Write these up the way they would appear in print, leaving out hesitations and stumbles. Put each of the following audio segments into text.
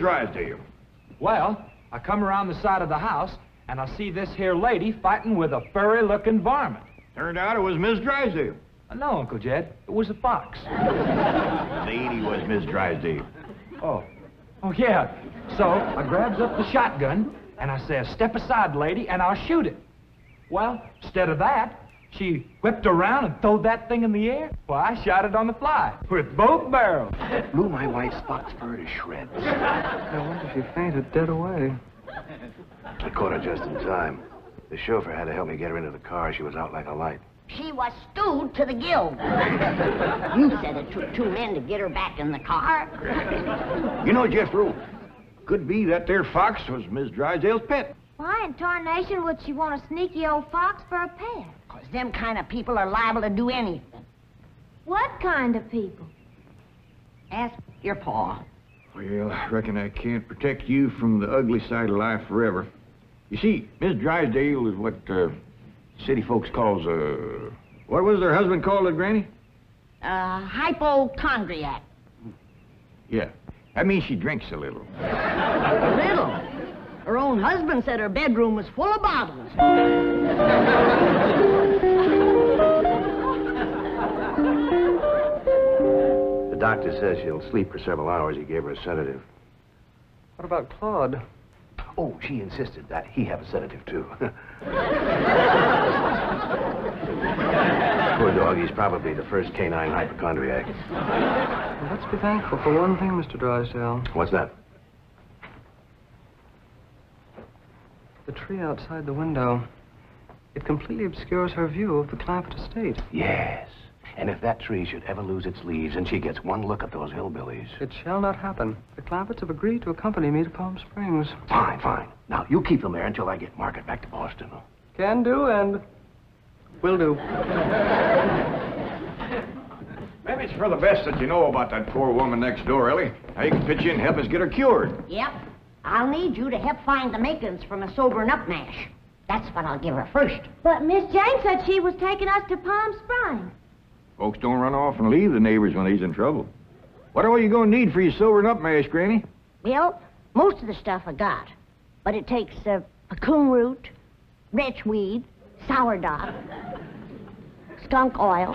Drysdale? Well, I come around the side of the house, and I see this here lady fighting with a furry-looking varmint. Turned out it was Miss Drysdale. No, Uncle Jed, it was a fox. Lady was Miss Drysdale. Oh, yeah. So I grabs up the shotgun, and I says, "Step aside, lady, and I'll shoot it." Well, instead of that, she whipped around and throwed that thing in the air. Well, I shot it on the fly, with both barrels. Blew my wife's fox fur to shreds. I wonder if she fainted dead away. I caught her just in time. The chauffeur had to help me get her into the car. She was out like a light. She was stewed to the gills. You said it took 2 men to get her back in the car. You know, Jethro, could be that there fox was Miss Drysdale's pet. Why in tarnation would she want a sneaky old fox for a pet? 'Cause them kind of people are liable to do anything. What kind of people? Ask your pa. Well, I reckon I can't protect you from the ugly side of life forever. You see, Miss Drysdale is what city folks calls what was their husband called it, Granny? Hypochondriac. Yeah. That means she drinks a little. A little. Her own husband said her bedroom was full of bottles. The doctor says she'll sleep for several hours. He gave her a sedative. What about Claude? Oh, she insisted that he have a sedative, too. Poor dog, he's probably the first canine hypochondriac. Well, let's be thankful for one thing, Mr. Drysdale. What's that? The tree outside the window. It completely obscures her view of the Clampett estate. Yes. And if that tree should ever lose its leaves and she gets one look at those hillbillies... It shall not happen. The Clampetts have agreed to accompany me to Palm Springs. Fine, fine. Now, you keep them there until I get Margaret back to Boston. Can do and will do. Maybe it's for the best that you know about that poor woman next door, Ellie. Now you can pitch in and help us get her cured. Yep. I'll need you to help find the makings from a sobering up mash. That's what I'll give her first. But Miss Jane said she was taking us to Palm Springs. Folks don't run off and leave the neighbors when he's in trouble. What are you going to need for your sobering up mash, Granny? Well, most of the stuff I got. But it takes pecan root, wretchweed, sourdough, skunk oil,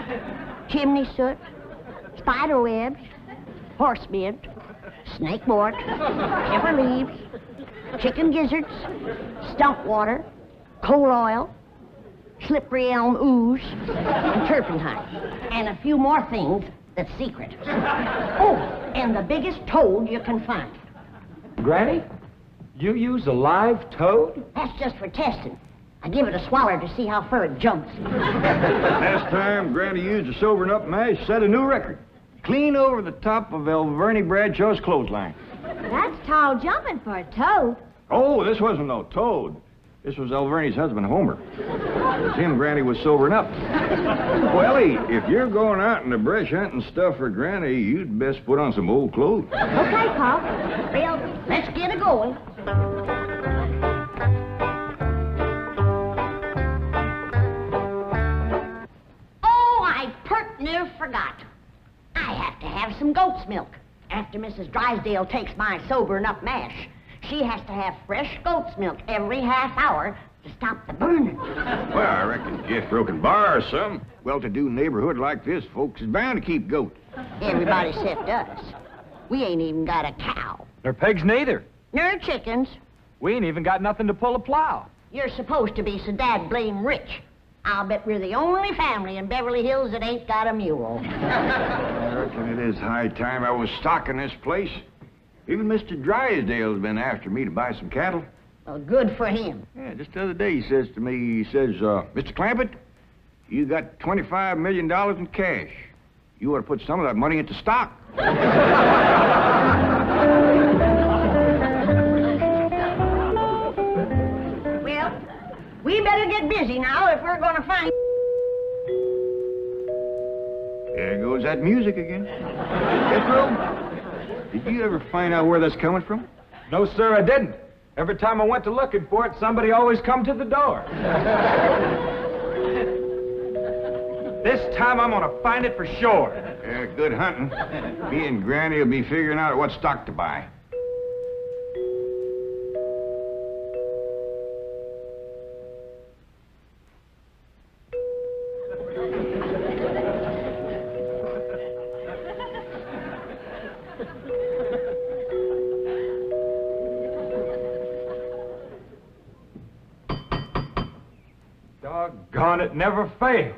chimney soot, spider webs, horse mint, snake wort, pepper leaves, chicken gizzards, stump water, coal oil, slippery elm ooze, and turpentine, and a few more things that's secret. Oh, and the biggest toad you can find. Granny, you use a live toad? That's just for testing. I give it a swaller to see how far it jumps. Last time Granny used a sobering up mash, set a new record. Clean over the top of Alverny Bradshaw's clothesline. That's tall jumping for a toad. Oh, this wasn't no toad. This was Alverny's husband, Homer. It was him Granny was sobering up. Well, Ellie, if you're going out in the brush hunting stuff for Granny, you'd best put on some old clothes. Okay, Pop. Well, let's get it going. Oh, I pert near forgot. I have to have some goat's milk. After Mrs. Drysdale takes my sobering up mash, she has to have fresh goat's milk every half hour to stop the burning. Well, I reckon Jethro can borrow some. Well-to-do neighborhood like this, folks is bound to keep goats. Everybody except us. We ain't even got a cow. Nor pigs neither. Nor chickens. We ain't even got nothing to pull a plow. You're supposed to be so dad blame rich. I'll bet we're the only family in Beverly Hills that ain't got a mule. I reckon it is high time I was stocking this place. Even Mr. Drysdale's been after me to buy some cattle. Well, good for him. Yeah, just the other day he says to me, Mr. Clampett, you got $25 million in cash. You ought to put some of that money into stock. Well, we better get busy now if we're going to find... There goes that music again. Jethro, did you ever find out where that's coming from? No, sir, I didn't. Every time I went to looking for it, somebody always come to the door. This time I'm gonna find it for sure. Yeah, good hunting. Me and Granny will be figuring out what stock to buy. Doggone it, never failed.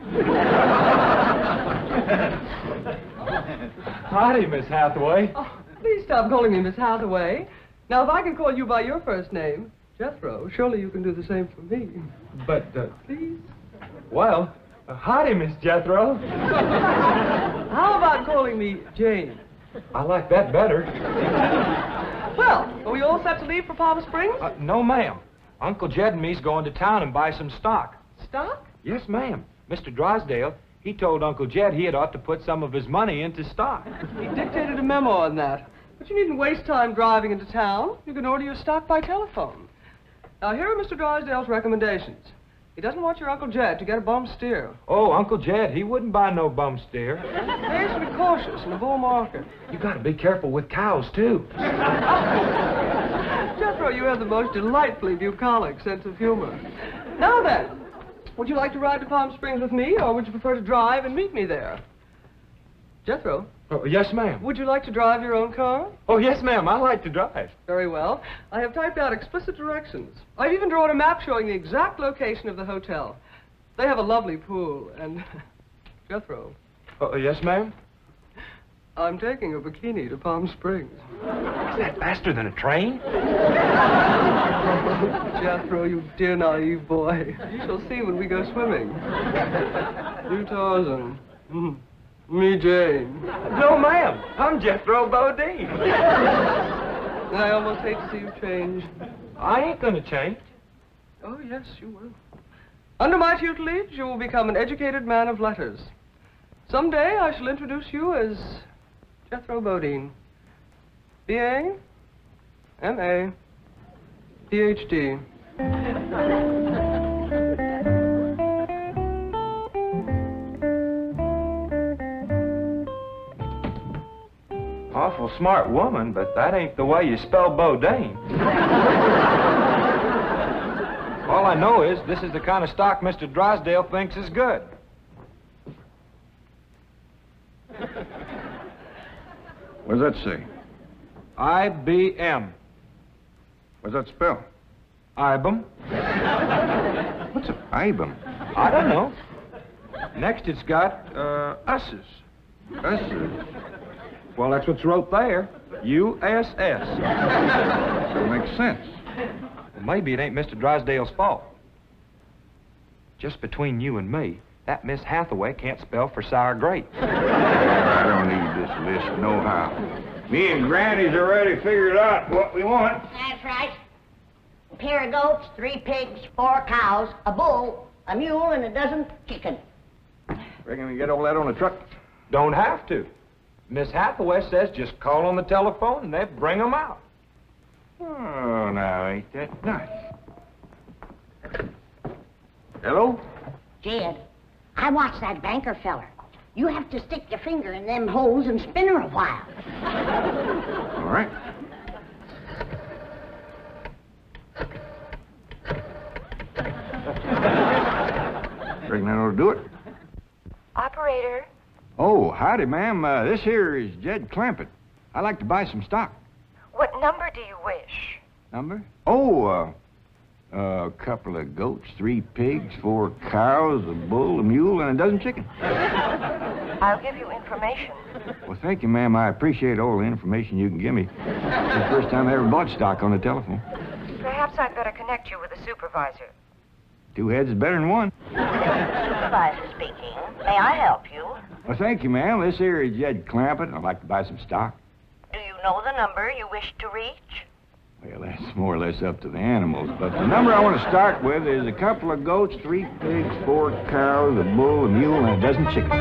Howdy, Miss Hathaway. Oh, please stop calling me Miss Hathaway. Now, if I can call you by your first name, Jethro, surely you can do the same for me. But, Please? well, howdy, Miss Jethro. How about calling me Jane? I like that better. Well, are we all set to leave for Palm Springs? No, ma'am. Uncle Jed and me's going to town and buy some stock. Stock? Yes, ma'am. Mr. Drysdale, he told Uncle Jed he had ought to put some of his money into stock. He dictated a memo on that. But you needn't waste time driving into town. You can order your stock by telephone. Now, here are Mr. Drysdale's recommendations. He doesn't want your Uncle Jed to get a bum steer. Oh, Uncle Jed, he wouldn't buy no bum steer. They should be cautious in a bull market. You gotta be careful with cows, too. Jethro, you have the most delightfully bucolic sense of humor. Now then, would you like to ride to Palm Springs with me, or would you prefer to drive and meet me there? Jethro? Oh, yes, ma'am. Would you like to drive your own car? Oh, yes, ma'am. I like to drive. Very well. I have typed out explicit directions. I've even drawn a map showing the exact location of the hotel. They have a lovely pool, and... Jethro. Oh, yes, ma'am. I'm taking a bikini to Palm Springs. Is that faster than a train? Jethro, you dear naive boy. You shall see when we go swimming. You Tarzan. Me, Jane. No, ma'am. I'm Jethro Bodine. I almost hate to see you change. I ain't gonna change. Oh, yes, you will. Under my tutelage, you will become an educated man of letters. Someday, I shall introduce you as Jethro Bodine. B.A., M.A., Ph.D. Awful smart woman, but that ain't the way you spell Bodine. All I know is this is the kind of stock Mr. Drysdale thinks is good. What does that say? IBM. What's that spell? IBM. What's an IBM? I don't know. Next it's got, Us's. Us's? Well, that's what's wrote there. U-S-S. That makes sense. Well, maybe it ain't Mr. Drysdale's fault. Just between you and me, that Miss Hathaway can't spell for sour grape. I don't need this list nohow. Me and Granny's already figured out what we want. That's right. A pair of goats, 3 pigs, 4 cows, a bull, a mule, and a dozen chickens. Reckon we can get all that on the truck? Don't have to. Miss Hathaway says just call on the telephone and they bring 'em out. Oh, now, ain't that nice? Hello? Jed, I watched that banker feller. You have to stick your finger in them holes and spin her a while. All right. Reckon that ought to do it. Operator. Oh, howdy, ma'am. This here is Jed Clampett. I'd like to buy some stock. What number do you wish? Number? Oh, a couple of goats, 3 pigs, 4 cows, a bull, a mule, and a dozen chickens. I'll give you information. Well, thank you, ma'am. I appreciate all the information you can give me. It's the first time I ever bought stock on the telephone. Perhaps I'd better connect you with a supervisor. 2 heads is better than 1. Supervisor speaking. May I help you? Well, thank you, ma'am. This here is Jed Clampett. I'd like to buy some stock. Do you know the number you wish to reach? Well, that's more or less up to the animals. But the number I want to start with is a couple of goats, 3 pigs, 4 cows, a bull, a mule, and a dozen chickens.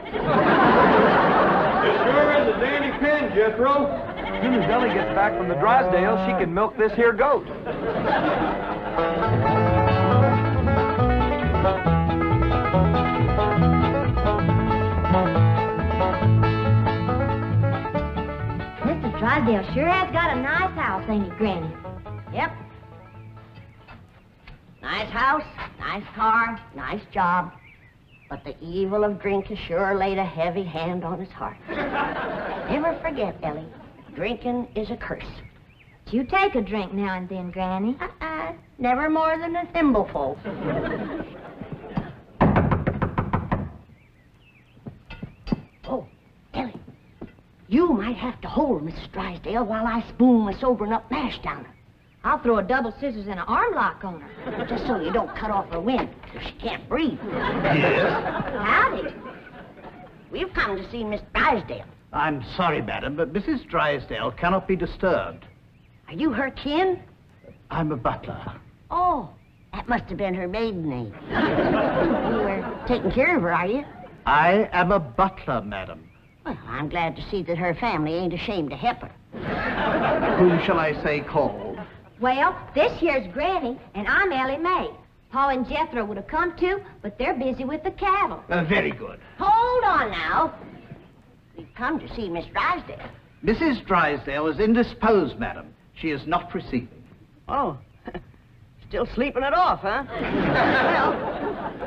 This sure is a dandy pin, Jethro. As soon as Ellie gets back from the Drysdale, she can milk this here goat. Mr. Drysdale sure has got a nice house, ain't he, Granny? Yep. Nice house, nice car, nice job. But the evil of drink has sure laid a heavy hand on his heart. Never forget, Ellie, drinking is a curse. You take a drink now and then, Granny. Never more than a thimbleful. Oh, Ellie, you might have to hold Mrs. Drysdale while I spoon the sobering up mash down her. I'll throw a double scissors and an arm lock on her. Just so you don't cut off her wind, so she can't breathe. Yes? Howdy. We've come to see Miss Drysdale. I'm sorry, madam, but Mrs. Drysdale cannot be disturbed. Are you her kin? I'm a butler. Oh, that must have been her maiden name. You were taking care of her, are you? I am a butler, madam. Well, I'm glad to see that her family ain't ashamed to help her. Whom shall I say called? Well, this here's Granny, and I'm Ellie Mae. Pa and Jethro would have come too, but they're busy with the cattle. Very good. Hold on now. We've come to see Miss Drysdale. Mrs. Drysdale is indisposed, madam. She is not receiving. Oh, still sleeping it off, huh? Well,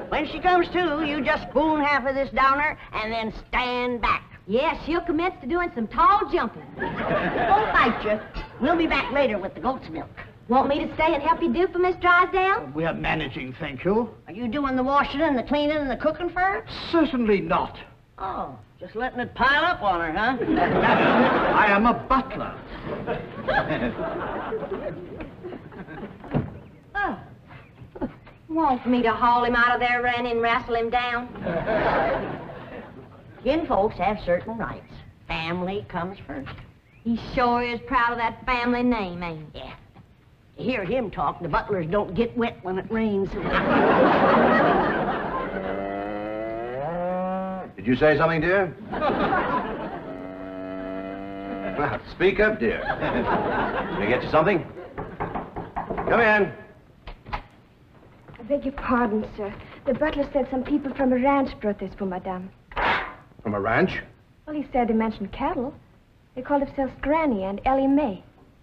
when she comes to, you just spoon half of this down her and then stand back. Yeah, she'll commence to doing some tall jumping. Don't bite you. We'll be back later with the goat's milk. Want me to stay and help you do for Miss Drysdale? We are managing, thank you. Are you doing the washing and the cleaning and the cooking for her? Certainly not. Oh, just letting it pile up on her, huh? I am a butler. Oh. Want me to haul him out of there, Randy, and wrestle him down? Kin folks have certain rights. Family comes first. He sure is proud of that family name, ain't he? Yeah. To hear him talk, the butlers don't get wet when it rains. Did you say something, dear? Well, speak up, dear. Can I get you something? Come in. I beg your pardon, sir. The butler said some people from a ranch brought this for Madame. From a ranch? Well, he said they mentioned cattle. They call themselves Granny and Ellie Mae.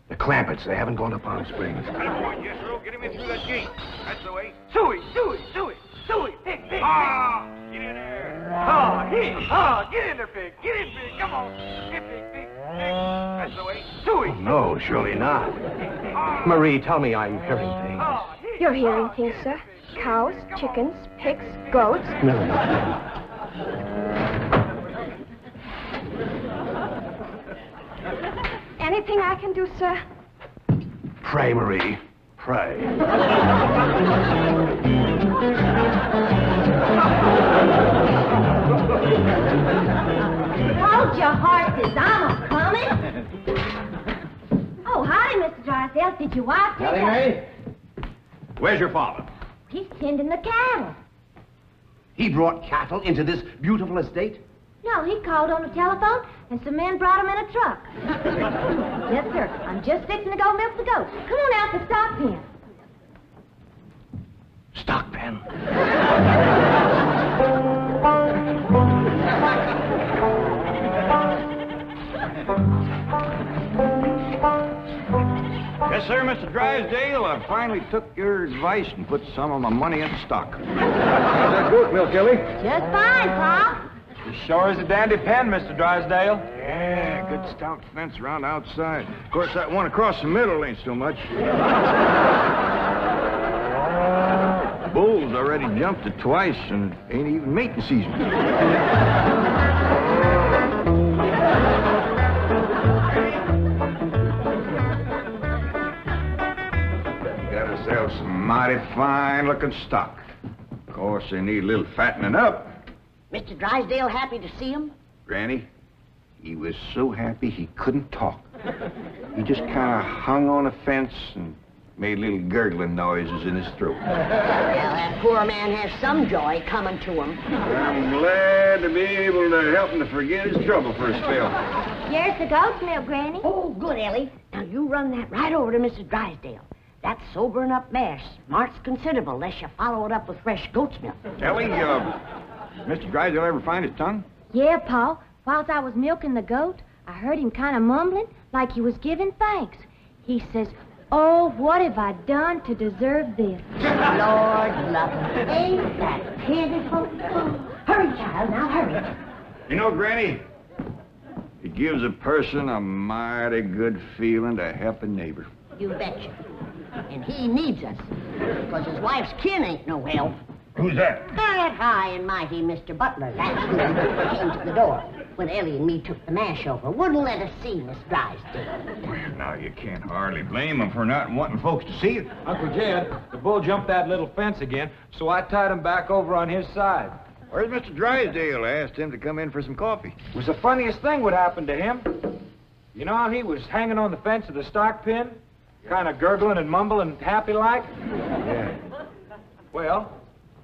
The Clampetts. They haven't gone to Palm Springs. Boy, Jethro, get him in through that gate. That's the way. Suey! Pig! Ah! Get in there. Get in there, pig! Get in, pig! Come on! Get pig! That's the way. Suey! No, surely not. Marie, tell me I'm hearing things. You're hearing things, sir. Cows, chickens, pigs, goats. No. Anything I can do, sir? Pray, Marie. Pray. Hold your horses, I'm a-coming. Oh, howdy, Mr. Drysdale. Did your wife take May? Where's your father? He's tending the cattle. He brought cattle into this beautiful estate? No, he called on the telephone, and some men brought him in a truck. Yes, sir. I'm just fixing to go milk the goats. Come on out to the stock pen. Stock pen? Yes, sir, Mr. Drysdale. I finally took your advice and put some of my money into stock. How's that goat milk, Ellie? Just fine, Pa. As sure as a dandy pen, Mr. Drysdale. Yeah, good stout fence around outside. Of course, that one across the middle ain't so much. Bulls already jumped it twice, and it ain't even mating season. Got ourselves some mighty fine-looking stock. Of course, they need a little fattening up. Mr. Drysdale happy to see him? Granny, he was so happy he couldn't talk. He just kind of hung on a fence and made little gurgling noises in his throat. Well, that poor man has some joy coming to him. I'm glad to be able to help him to forget his trouble for a spell. Here's the goat's milk, Granny. Oh, good, Ellie. Now, you run that right over to Mrs. Drysdale. That sobering up mash smarts considerable unless you follow it up with fresh goat's milk. Ellie, Mr. Drysdale ever find his tongue? Yeah, Pa. Whilst I was milking the goat, I heard him kind of mumbling like he was giving thanks. He says, "Oh, what have I done to deserve this?" Lord love him. Ain't that pitiful? Oh, hurry, child, now hurry. You know, Granny, it gives a person a mighty good feeling to help a neighbor. You betcha. And he needs us, because his wife's kin ain't no help. Who's that? That high and mighty Mr. Butler. That's who came to the door when Ellie and me took the mash over. Wouldn't let us see Miss Drysdale. Well, now, you can't hardly blame him for not wanting folks to see it. Uncle Jed, the bull jumped that little fence again, so I tied him back over on his side. Where's Mr. Drysdale? I asked him to come in for some coffee. It was the funniest thing would happen to him. You know how he was hanging on the fence of the stock pen, kind of gurgling and mumbling happy-like? Yeah. Well,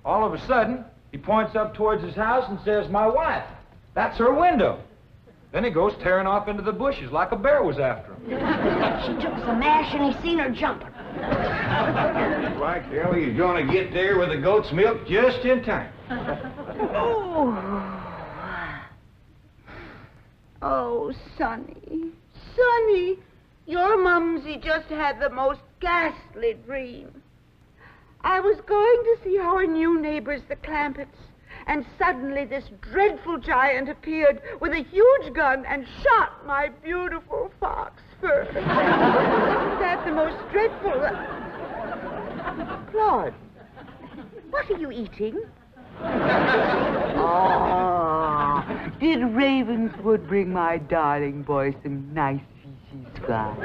all of a sudden, he points up towards his house and says, "My wife, that's her window." Then he goes tearing off into the bushes like a bear was after him. She took some mash and he seen her jumping. Looks like Ellie is going to get there with the goat's milk just in time. Oh, Sonny, Sonny, your mumsy just had the most ghastly dream. I was going to see our new neighbors, the Clampetts, and suddenly this dreadful giant appeared with a huge gun and shot my beautiful fox fur. Isn't that the most dreadful... Claude, what are you eating? Oh, did Ravenswood bring my darling boy some nice fishy scraps?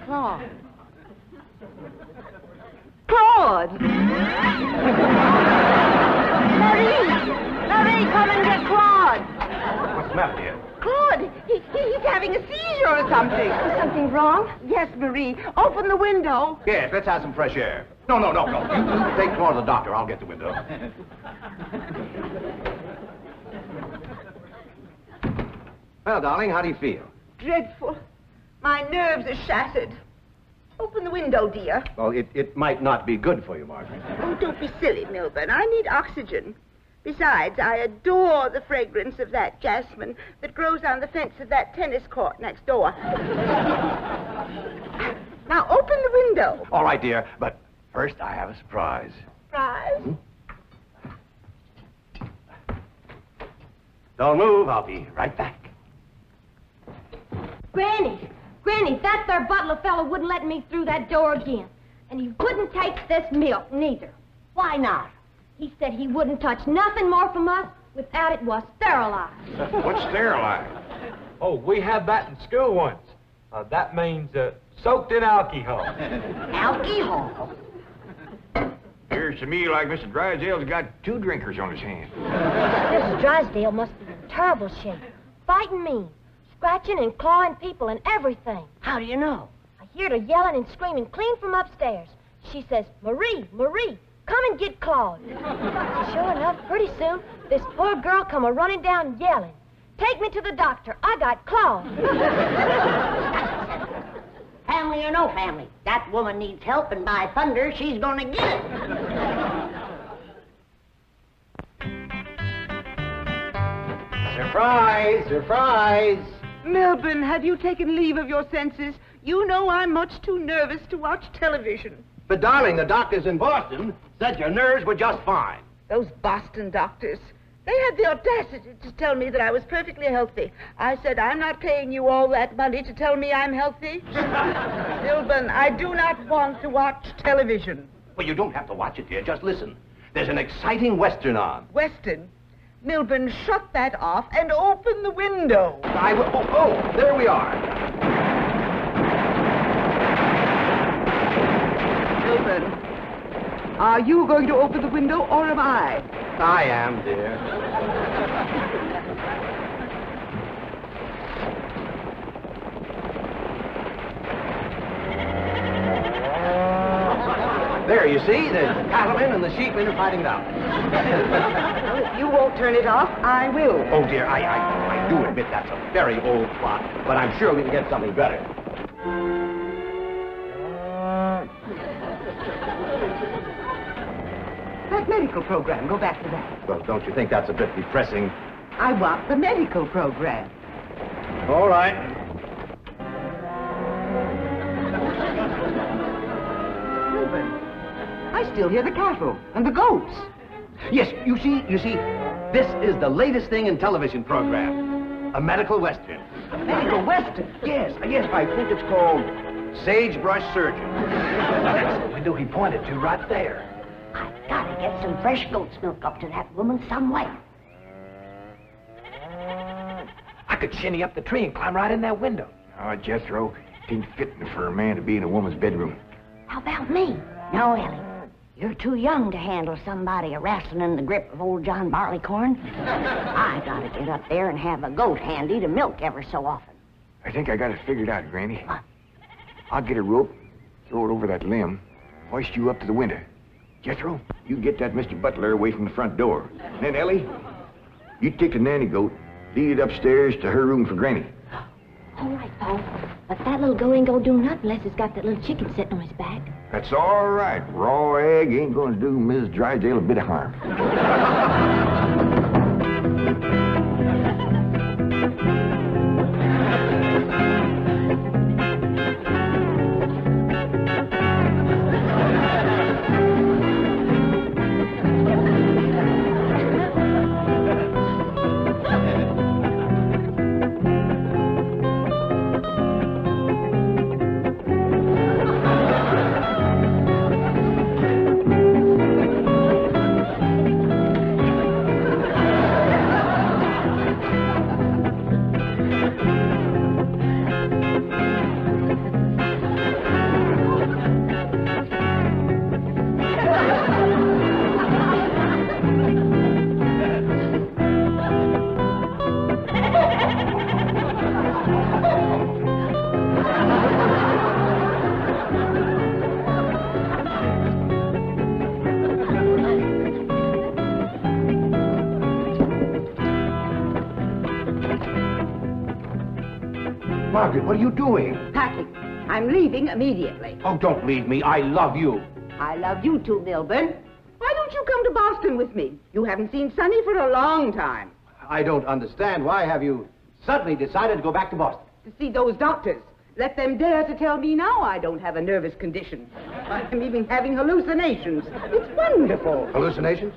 Claude. Claude! Marie, come and get Claude. What's the matter, dear? Claude, he's having a seizure or something. Is something wrong? Yes, Marie. Open the window. Yes, let's have some fresh air. No. You take Claude to the doctor. I'll get the window. Well, darling, how do you feel? Dreadful. My nerves are shattered. Open the window, dear. Well, it might not be good for you, Margaret. Oh, don't be silly, Milburn. I need oxygen. Besides, I adore the fragrance of that jasmine that grows on the fence of that tennis court next door. Now, open the window. All right, dear, but first I have a surprise. Surprise? Don't move. I'll be right back. Granny, that there butler fellow wouldn't let me through that door again. And he wouldn't take this milk, neither. Why not? He said he wouldn't touch nothing more from us without it was sterilized. What's sterilized? Oh, we had that in school once. That means soaked in alcohol. Alcohol? Appears to me like Mr. Drysdale's got two drinkers on his hands. Mrs. Drysdale must be in terrible shape. Fighting mean. Scratching and clawing people and everything. How do you know? I heard her yelling and screaming clean from upstairs. She says, "Marie, come and get Claude." Sure enough, pretty soon, this poor girl come a-running down yelling, "Take me to the doctor. I got Claude." Family or no family, that woman needs help, and by thunder, she's gonna get it. Surprise! Surprise! Milburn, have you taken leave of your senses? You know I'm much too nervous to watch television. But, darling, the doctors in Boston said your nerves were just fine. Those Boston doctors. They had the audacity to tell me that I was perfectly healthy. I said, I'm not paying you all that money to tell me I'm healthy. Milburn, I do not want to watch television. Well, you don't have to watch it, dear. Just listen. There's an exciting Western on. Weston, Milburn, shut that off and open the window. I will. Oh, there we are. Milburn, are you going to open the window or am I? I am, dear. There, you see, the cattlemen and the sheepmen are fighting it out. Well, if you won't turn it off, I will. Oh, dear, I do admit that's a very old clock, but I'm sure we can get something better. That medical program, go back to that. Well, don't you think that's a bit depressing? I want the medical program. All right. Milburn, I still hear the cattle and the goats. Yes, you see, this is the latest thing in television program. A medical western. Medical Western? Yes, I think it's called Sagebrush Surgeon. That's the window he pointed to right there. I've got to get some fresh goat's milk up to that woman some way. I could shinny up the tree and climb right in that window. Oh, Jethro, it ain't fitting for a man to be in a woman's bedroom. How about me? No, Ellie. You're too young to handle somebody wrestling in the grip of old John Barleycorn. I gotta get up there and have a goat handy to milk ever so often. I think I got it figured out, Granny. What? I'll get a rope, throw it over that limb, hoist you up to the window. Jethro, you get that Mr. Butler away from the front door. Then, Ellie, you take the nanny goat, lead it upstairs to her room for Granny. All right, Pa. But that little goat ain't gonna do nothing unless it's got that little chicken sitting on his back. That's all right. Raw egg ain't gonna do Mrs. Drysdale a bit of harm. Margaret, what are you doing? Packing. I'm leaving immediately. Oh, don't leave me. I love you. I love you too, Milburn. Why don't you come to Boston with me? You haven't seen Sonny for a long time. I don't understand. Why have you suddenly decided to go back to Boston? To see those doctors. Let them dare to tell me now I don't have a nervous condition. I'm even having hallucinations. It's wonderful. Hallucinations?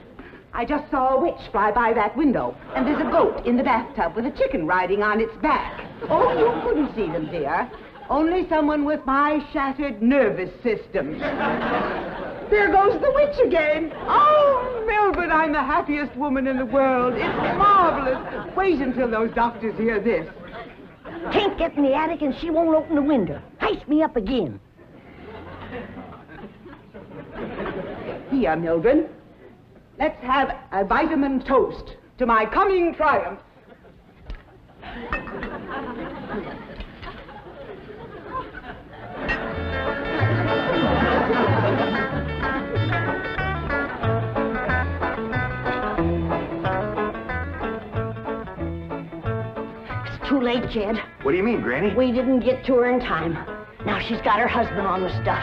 I just saw a witch fly by that window, and there's a goat in the bathtub with a chicken riding on its back. Oh, you couldn't see them, dear. Only someone with my shattered nervous system. There goes the witch again. Oh, Milburn, I'm the happiest woman in the world. It's marvelous. Wait until those doctors hear this. Can't get in the attic and she won't open the window. Heist me up again. Here, Milburn. Let's have a vitamin toast to my coming triumph. It's too late, Jed. What do you mean, Granny? We didn't get to her in time. Now she's got her husband on the stuff.